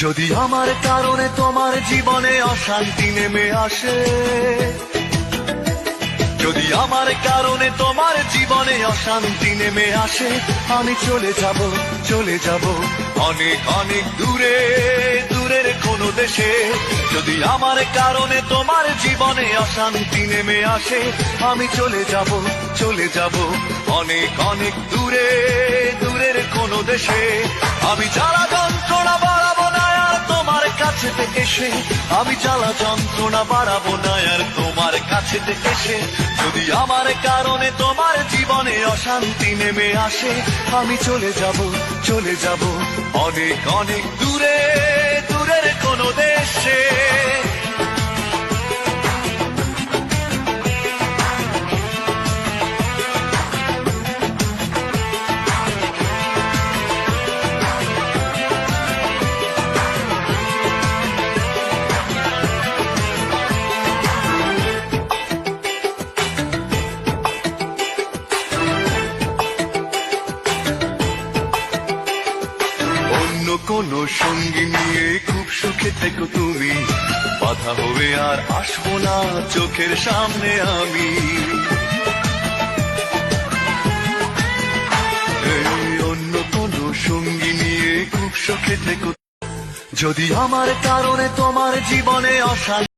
যদি আমার কারণে তোমার জীবনে অশান্তি নেমে আসে, যদি আমার কারণে তোমার জীবনে অশান্তি নেমে আসে, আমি চলে যাব অনেক অনেক দূরে, দূরের কোনো দেশে। যদি আমার কারণে তোমার জীবনে অশান্তি নেমে আসে, আমি চলে যাব অনেক অনেক দূরে, দূরের কোনো দেশে। আমি জ্বালা যন্ত্রণা বাড়াবো না আর তোমার কাছে এসে, আমি জ্বালা যন্ত্রণা বাড়াবো না আর তোমার কাছে এসে। যদি আমার কারণে তোমার জীবনে অশান্তি নেমে আসে, আমি চলে যাব অনেক অনেক দূরে, দূরের কোনো দেশে। কোনো সঙ্গী নিয়ে খুব সুখে থেকো তুমি, বাধা হবে আর আসবো না চোখের সামনে আমি। অন্য কোনো সঙ্গী নিয়ে খুব সুখে থেকো। যদি আমার কারণে তোমার জীবনে অশান্তি